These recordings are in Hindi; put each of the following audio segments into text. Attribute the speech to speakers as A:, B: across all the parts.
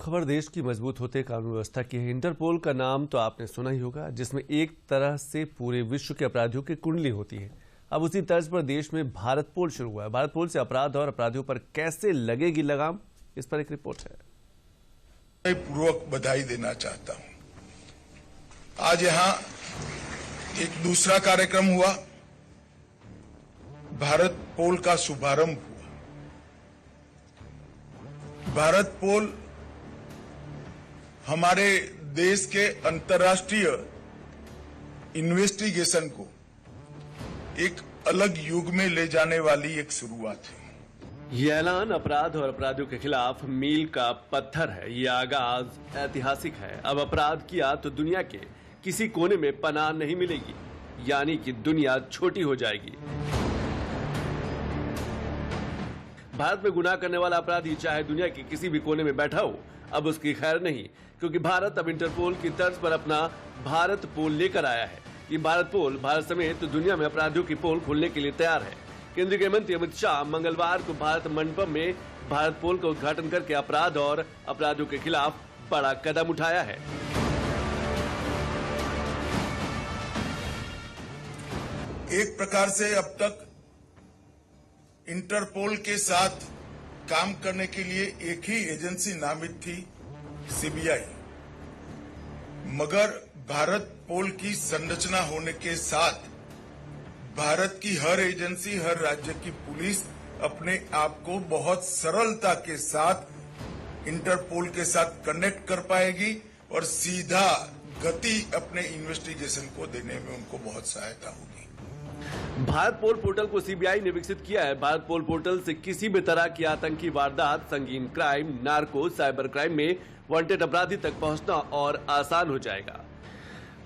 A: खबर देश की मजबूत होते कानून व्यवस्था की है। इंटरपोल का नाम तो आपने सुना ही होगा, जिसमें एक तरह से पूरे विश्व के अपराधियों की कुंडली होती है। अब उसी तर्ज पर देश में भारतपोल शुरू हुआ है। भारतपोल से अपराध और अपराधियों पर कैसे लगेगी लगाम, इस पर एक रिपोर्ट है।
B: मैं पूर्वक बधाई देना चाहता हूं। आज यहां एक दूसरा कार्यक्रम हुआ, भारतपोल का शुभारंभ हुआ। भारतपोल हमारे देश के अंतर्राष्ट्रीय इन्वेस्टिगेशन को एक अलग युग में ले जाने वाली एक शुरुआत है।
A: ये ऐलान अपराध और अपराधियों के खिलाफ मील का पत्थर है। ये आगाज ऐतिहासिक है। अब अपराध किया तो दुनिया के किसी कोने में पनाह नहीं मिलेगी, यानी कि दुनिया छोटी हो जाएगी। भारत में गुनाह करने वाला अपराधी चाहे दुनिया के किसी भी कोने में बैठा हो, अब उसकी खैर नहीं, क्योंकि भारत अब इंटरपोल की तर्ज पर अपना भारतपोल लेकर आया है। ये भारतपोल भारत समेत दुनिया में अपराधियों की पोल खोलने के लिए तैयार है। केंद्रीय गृह मंत्री अमित शाह मंगलवार को भारत मंडपम में भारतपोल का उद्घाटन करके अपराध और अपराधियों के खिलाफ बड़ा कदम उठाया है।
B: एक प्रकार से अब तक इंटरपोल के साथ काम करने के लिए एक ही एजेंसी नामित थी, सीबीआई। मगर भारतपोल की संरचना होने के साथ भारत की हर एजेंसी, हर राज्य की पुलिस अपने आप को बहुत सरलता के साथ इंटरपोल के साथ कनेक्ट कर पाएगी और सीधा गति अपने इन्वेस्टिगेशन को देने में उनको बहुत सहायता होगी।
A: भारतपोल पोर्टल को सीबीआई ने विकसित किया है। भारतपोल पोर्टल से किसी भी तरह की आतंकी वारदात, संगीन क्राइम, नार्को, साइबर क्राइम में वांटेड अपराधी तक पहुंचना और आसान हो जाएगा।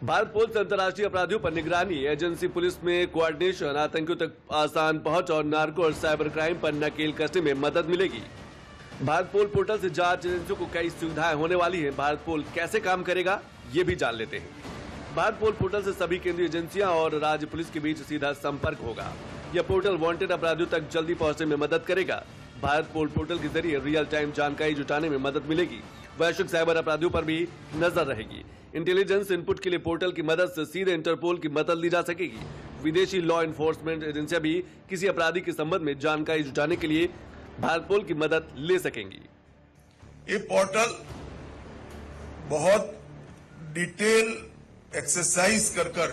A: भारतपोल से अंतर्राष्ट्रीय अपराधियों पर निगरानी, एजेंसी पुलिस में कोऑर्डिनेशन, आतंकियों तक आसान पहुंच और नार्को और साइबर क्राइम पर नकेल कसने में मदद मिलेगी। भारतपोल पोर्टल से जांच एजेंसियों को कई सुविधाएं होने वाली है। भारतपोल कैसे काम करेगा, ये भी जान लेते हैं। भारतपोल पोर्टल से सभी केंद्रीय एजेंसियां और राज्य पुलिस के बीच सीधा संपर्क होगा। यह पोर्टल वांटेड अपराधियों तक जल्दी पहुंचने में मदद करेगा। भारतपोल पोर्टल के जरिए रियल टाइम जानकारी जुटाने में मदद मिलेगी। वैश्विक साइबर अपराधियों पर भी नजर रहेगी। इंटेलिजेंस इनपुट के लिए पोर्टल की मदद से सीधे इंटरपोल की मदद ली जा सकेगी। विदेशी लॉ एनफोर्समेंट एजेंसियां भी किसी अपराधी के संबंध में जानकारी जुटाने के लिए भारतपोल की मदद ले सकेंगी।
B: ये पोर्टल बहुत डिटेल एक्सरसाइज कर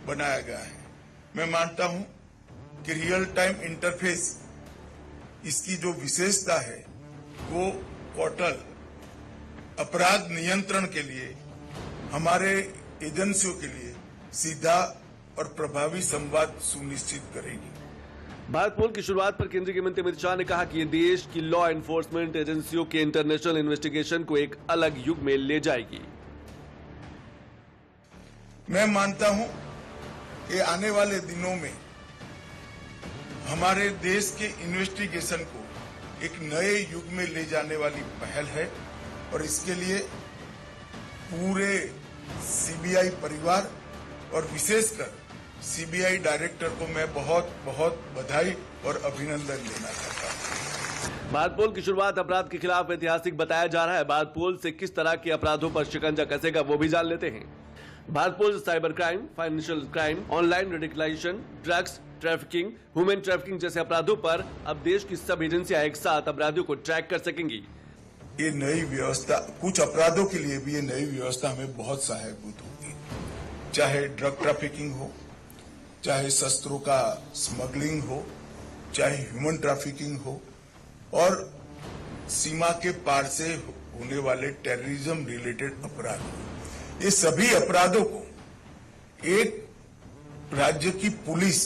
B: बनाया गया है। मैं मानता हूं कि रियल टाइम इंटरफेस इसकी जो विशेषता है, वो पोर्टल अपराध नियंत्रण के लिए, हमारे एजेंसियों के लिए सीधा और प्रभावी संवाद सुनिश्चित करेगी।
A: भारतपोल की शुरुआत पर केंद्रीय मंत्री अमित शाह ने कहा कि ये देश की लॉ एनफोर्समेंट एजेंसियों के इंटरनेशनल इन्वेस्टिगेशन को एक अलग युग में ले जाएगी।
B: मैं मानता हूं कि आने वाले दिनों में हमारे देश के इन्वेस्टिगेशन को एक नए युग में ले जाने वाली पहल है और इसके लिए पूरे सीबीआई परिवार और विशेषकर सीबीआई डायरेक्टर को मैं बहुत बहुत बधाई और अभिनंदन देना चाहता हूं।
A: भारतपोल की शुरुआत अपराध के खिलाफ ऐतिहासिक बताया जा रहा है। भारतपोल से किस तरह के अपराधों पर शिकंजा कसेगा, वो भी जान लेते हैं। भारतपोल से cyber crime, financial crime, online radicalisation, drugs trafficking, human trafficking जैसे अपराधों पर अब देश की सब एजेंसियां एक साथ अपराधियों को ट्रैक कर सकेंगी।
B: ये नई व्यवस्था, कुछ अपराधों के लिए भी ये नई व्यवस्था हमें बहुत सहायभूत होगी। चाहे ड्रग ट्रैफिकिंग हो, चाहे शस्त्रों का स्मगलिंग हो, चाहे ह्यूमन ट्रैफिकिंग हो और सीमा के पार से होने वाले टेररिज्म रिलेटेड अपराध हो। ये सभी अपराधों को एक राज्य की पुलिस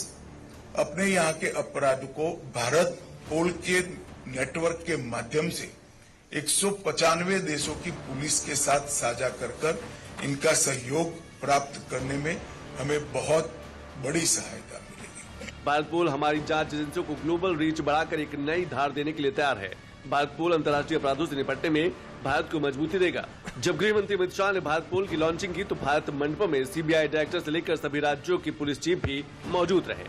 B: अपने यहाँ के अपराधों को भारतपोल के नेटवर्क के माध्यम से 195 देशों की पुलिस के साथ साझा कर इनका सहयोग प्राप्त करने में हमें बहुत बड़ी सहायता मिलेगी।
A: भारतपोल हमारी जांच एजेंसियों को ग्लोबल रीच बढ़ाकर एक नई धार देने के लिए तैयार है। भारतपोल अंतर्राष्ट्रीय अपराधों से निपटने में भारत को मजबूती देगा। जब गृह मंत्री अमित शाह ने भारतपोल की लॉन्चिंग की तो भारत मंडपम में सीबीआई डायरेक्टर से लेकर सभी राज्यों की पुलिस चीफ भी मौजूद रहे।